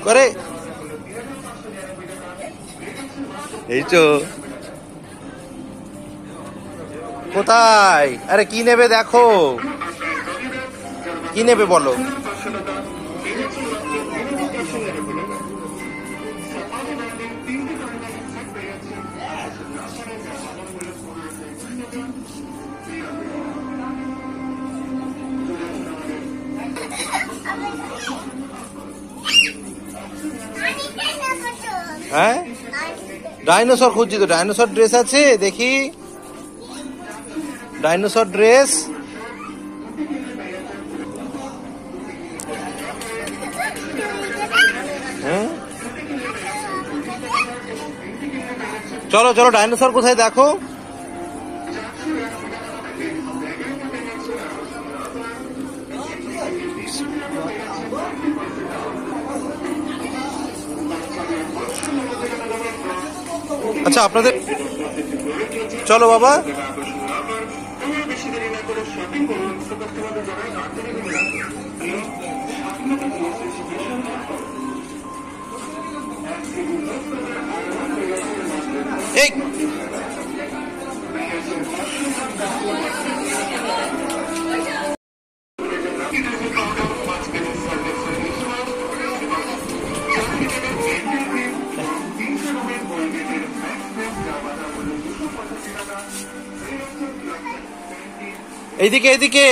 করে এই তো কোথায়? আরে কি নেবে দেখো, কি নেবে বলো? হ্যাঁ ডাইনোসর খুঁজছি তো, ডাইনোসর ড্রেস আছে দেখি, ডাইনোসর ড্রেস। চলো চলো ডাইনোসর কোথায় দেখো। আচ্ছা আপনাদের চলো বাবা, এই এইদিকে এইদিকে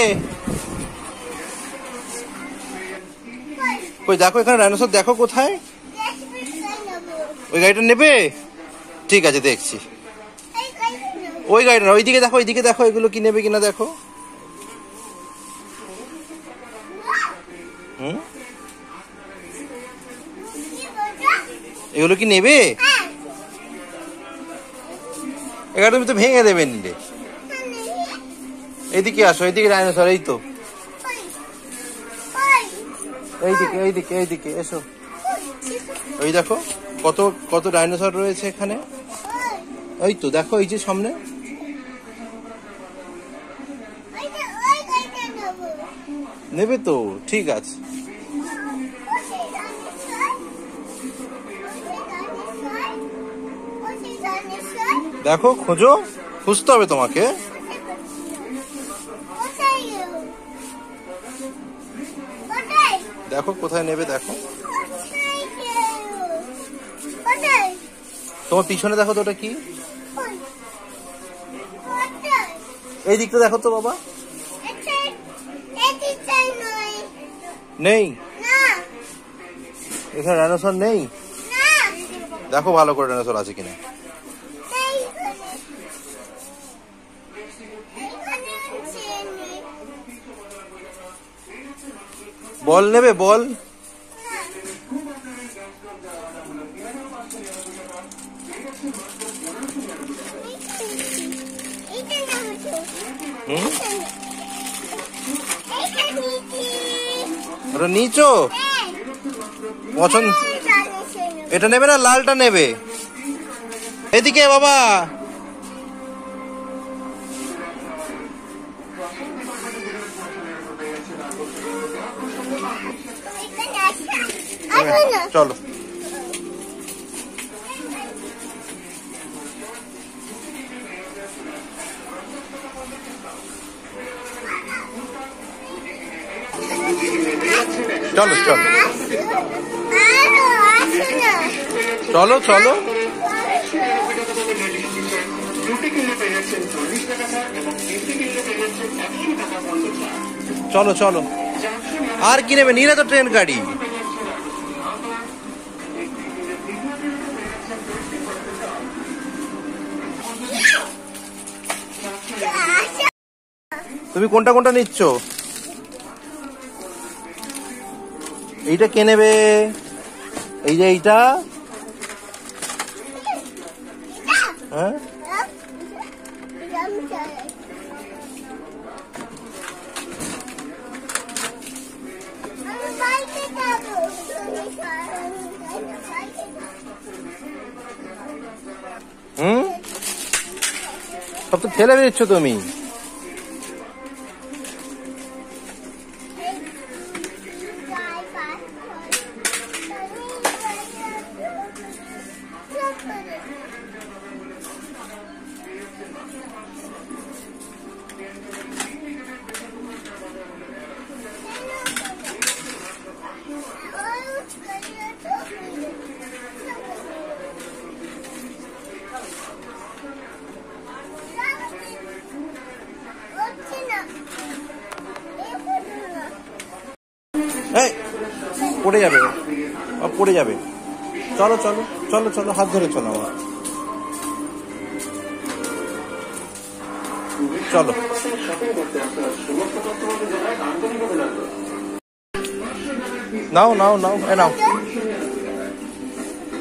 কই দেখো, এখানে ডাইনোসর দেখো কোথায়। ওই গাড়িটা নেবে? ঠিক আছে দেখছি। ওই গাড়িটা না, ওইদিকে দেখো, ওইদিকে দেখো এগুলো কি নেবে কিনা দেখো। এগুলো কি নেবে? এগুলো তুমি তো ভেঙে দেবে নিলে। এইদিকে আসো, এইদিকে ডাইনোসর, এই তো এইদিকে এইদিকে এইদিকে এসো। ওই দেখো কত কত ডাইনোসর রয়েছে এখানে। এই তো দেখো, এই যে সামনে। নেবে তো? ঠিক আছে। দেখো খোঁজো, খুঁজতে হবে তোমাকে। দেখো কোথায় নেবে দেখো, তোমার পিছনে দেখো তো ওটা কি। এই দিকটা দেখো তো বাবা। নেই এখানে ডাইনোসর নেই। দেখো ভালো করে ডাইনোসর আছে কিনা। বল নেবে? বল ওটা নিচো পছন্দ। এটা নেবে না লালটা নেবে? এদিকে বাবা, চলো চলো চলো চলো চলো চলো চলো। আর কি নেবে? নিলে তো ট্রেন গাড়ি। তুমি কোনটা কোনটা নিচ্ছ? এইটা কে নেবে? এই যে এইটা, হ্যাঁ সব তো ফেলে দিচ্ছ তুমি। পড়ে যাবে, পড়ে যাবে। চলো চলো চলো চলো, হাত ধরে চলো আমার। চলো নাও নাও নাও, এ নাও,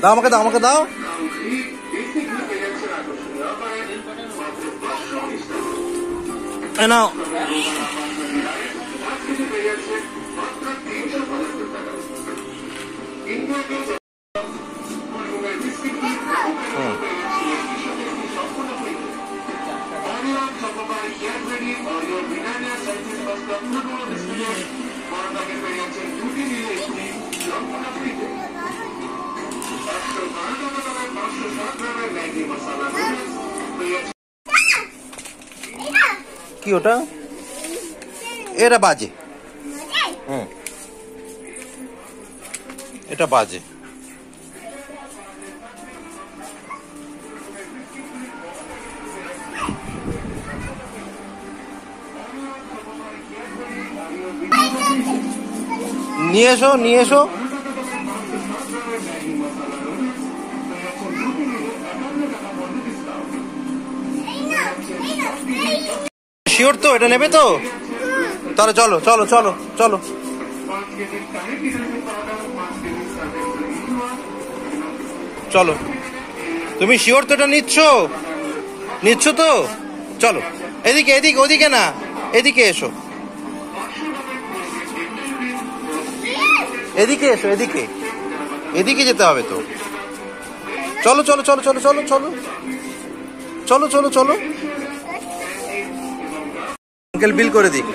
দাও আমাকে, দাও আমাকে, দাও। এ নাও। কি ওটা? এটা বাজে। এটা বাজে। নিয়ে এসো, নিয়ে এসো। শিওর তো এটা নেবে তো? তাহলে চলো চলো চলো চলো। চলো, তুমি শিওর তো এটা নিচ্ছ? নিচ্ছ তো? চলো এদিকে, এদিকে, ওদিকে না, এদিকে এসো, এদিকে এসো, এদিকে, এদিকে যেতে হবে তো। চলো চলো চলো চলো চলো চলো চলো চলো চলো। আঙ্কেল বিল করে দিক।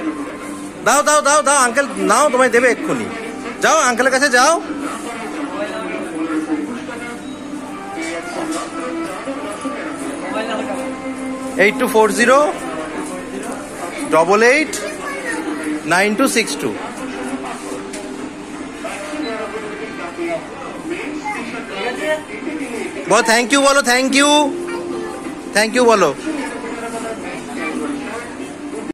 দাও দাও দাও দাও, আঙ্কেল নাও, তোমায় দেবে এক্ষুনি। যাও আঙ্কেলের কাছে যাও। 8240889262। বলো থ্যাংক ইউ, বলো থ্যাংক ইউ, থ্যাংক ইউ বলো।